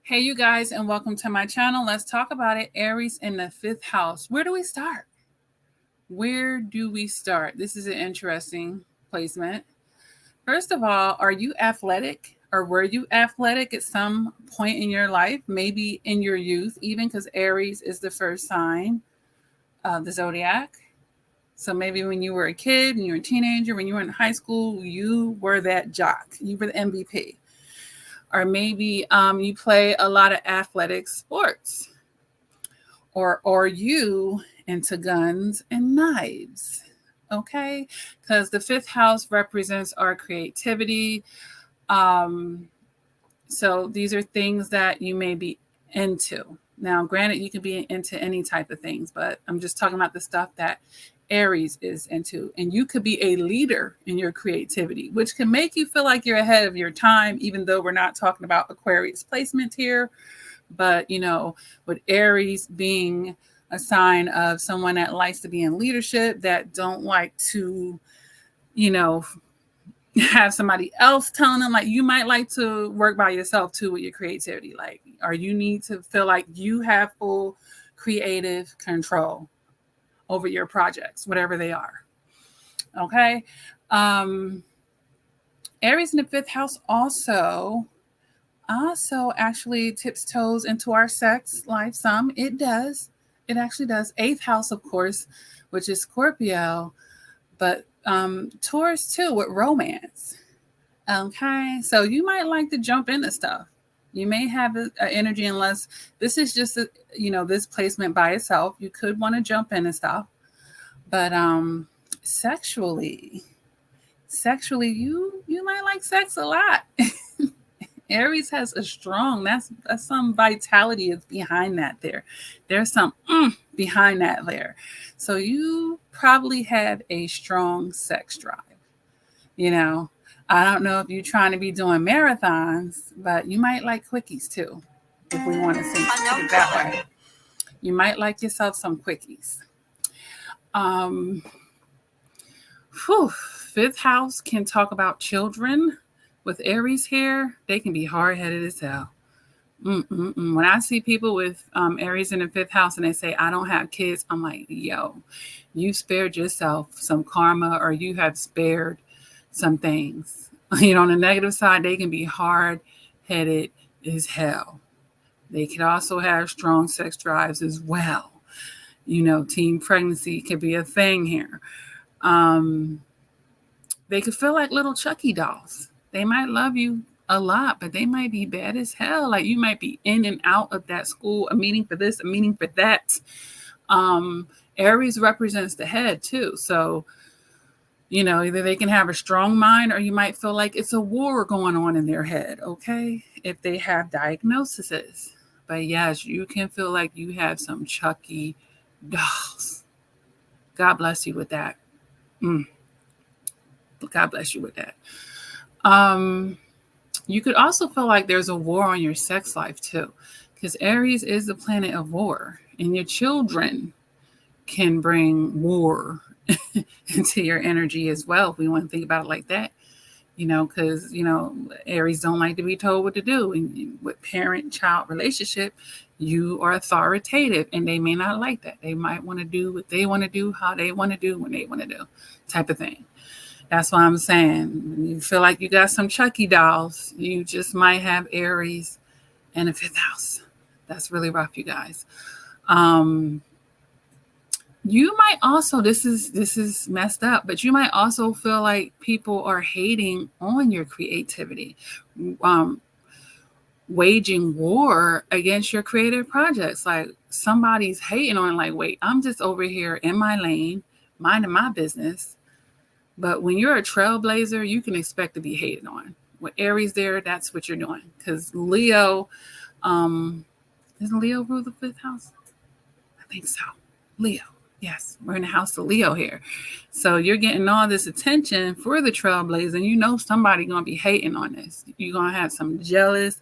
Hey, you guys, and welcome to my channel. Let's talk about it. Aries in the fifth house. Where do we start? Where do we start? This is an interesting placement. First of all, are you athletic or were you athletic at some point in your life? Maybe in your youth, even because Aries is the first sign of the zodiac. So maybe when you were a kid, when you were a teenager, when you were in high school, you were that jock. You were the MVP. Or maybe you play a lot of athletic sports, or you into guns and knives. Okay, because the fifth house represents our creativity. Um, so these are things that you may be into. Now, granted, you can be into any type of things, but I'm just talking about the stuff that Aries is into. And you could be a leader in your creativity, which can make you feel like you're ahead of your time, even though we're not talking about Aquarius placement here. But, with Aries being a sign of someone that likes to be in leadership, that don't like to, you know, have somebody else telling them, like, you might like to work by yourself too with your creativity, like, or you need to feel like you have full creative control over your projects, whatever they are. Okay. Aries in the fifth house also actually tips toes into our sex life some. It does. It actually does. Eighth house, of course, which is Scorpio, but Taurus too, with romance. Okay, so you might like to jump into stuff. You may have an energy, unless this is just this placement by itself. You could want to jump into stuff, but sexually, you might like sex a lot. Aries has a strong, that's some vitality is behind that there. There's some behind that there. So you probably have a strong sex drive. I don't know if you're trying to be doing marathons, but you might like quickies too, if we want to say it that way. You might like yourself some quickies. Fifth house can talk about children. With Aries here, they can be hard-headed as hell. When I see people with Aries in the fifth house and they say, I don't have kids, I'm like, yo, you spared yourself some karma, or you have spared some things. On the negative side, they can be hard-headed as hell. They can also have strong sex drives as well. Teen pregnancy could be a thing here. They could feel like little Chucky dolls. They might love you a lot, but they might be bad as hell. Like, you might be in and out of that school, a meeting for this, a meeting for that. Aries represents the head too. So, either they can have a strong mind, or you might feel like it's a war going on in their head, okay? If they have diagnoses. But yes, you can feel like you have some Chucky dolls. God bless you with that. God bless you with that. You could also feel like there's a war on your sex life too, because Aries is the planet of war, and your children can bring war into your energy as well, if we want to think about it like that. Because Aries don't like to be told what to do, and with parent-child relationship, you are authoritative, and they may not like that. They might want to do what they want to do, how they want to do, when they want to do, type of thing. That's why I'm saying, when you feel like you got some Chucky dolls, you just might have Aries in the fifth house. That's really rough, you guys. You might also, this is messed up, but you might also feel like people are hating on your creativity, waging war against your creative projects. Like, somebody's hating on, like, wait, I'm just over here in my lane, minding my business. But when you're a trailblazer, you can expect to be hated on. With Aries there, that's what you're doing. Because Leo, isn't Leo rule the fifth house? I think so. Leo. Yes, we're in the house of Leo here. So you're getting all this attention for the trailblazer, and somebody going to be hating on this. You're going to have some jealous,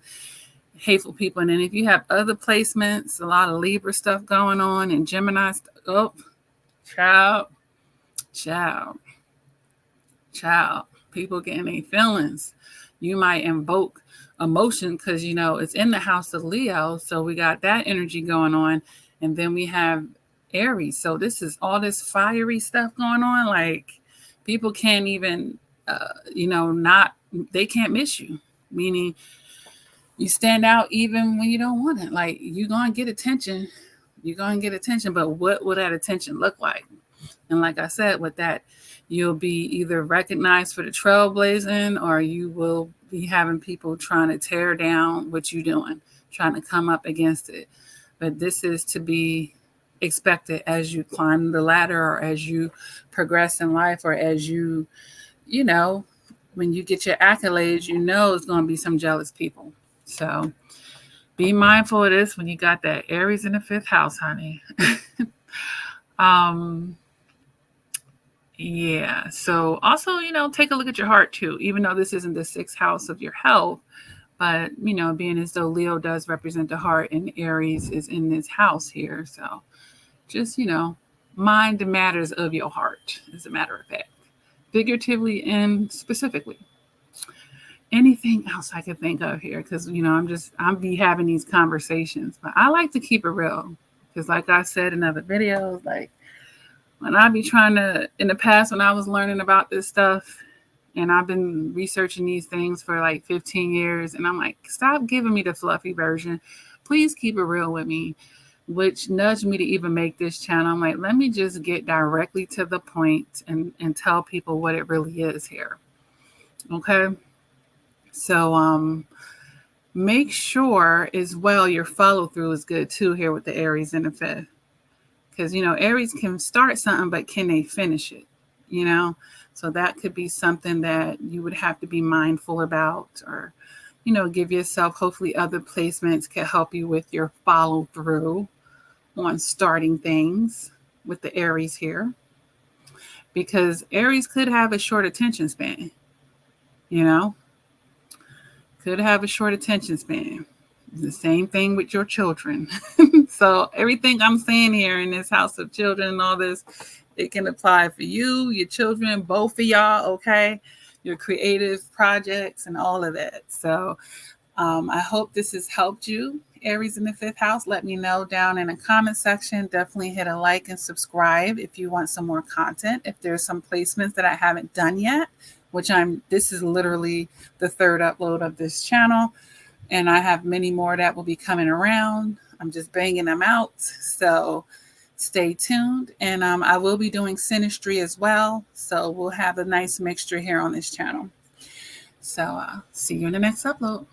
hateful people. And then if you have other placements, a lot of Libra stuff going on, and Gemini stuff, child. People getting their feelings. You might invoke emotion because, it's in the house of Leo. So we got that energy going on. And then we have Aries. So this is all this fiery stuff going on. Like people can't even, they can't miss you. Meaning you stand out even when you don't want it. Like you're going to get attention. You're going to get attention. But what will that attention look like? And like I said, with that, you'll be either recognized for the trailblazing or you will be having people trying to tear down what you're doing, trying to come up against it. But this is to be expected as you climb the ladder or as you progress in life or as you when you get your accolades, it's going to be some jealous people. So be mindful of this when you got that Aries in the 5th house, honey. Yeah. So also, take a look at your heart too, even though this isn't the 6th house of your health, but, being as though Leo does represent the heart and Aries is in this house here. So just, mind the matters of your heart, as a matter of fact, figuratively and specifically. Anything else I could think of here? Because, I'm be having these conversations, but I like to keep it real because like I said in other videos, like, when I be trying to, in the past, when I was learning about this stuff, and I've been researching these things for like 15 years, and I'm like, stop giving me the fluffy version. Please keep it real with me, which nudged me to even make this channel. I'm like, let me just get directly to the point and tell people what it really is here. Okay? So make sure as well your follow through is good too here with the Aries in the 5th. Because, Aries can start something, but can they finish it? So that could be something that you would have to be mindful about or, give yourself, hopefully other placements can help you with your follow through on starting things with the Aries here. Because Aries could have a short attention span, could have a short attention span. The same thing with your children. So everything I'm saying here in this house of children and all this, it can apply for you, your children, both of y'all, okay? Your creative projects and all of that. So I hope this has helped you, Aries in the 5th house. Let me know down in the comment section. Definitely hit a like and subscribe if you want some more content. If there's some placements that I haven't done yet, this is literally the 3rd upload of this channel. And I have many more that will be coming around. I'm just banging them out. So stay tuned. And I will be doing synastry as well. So we'll have a nice mixture here on this channel. So see you in the next upload.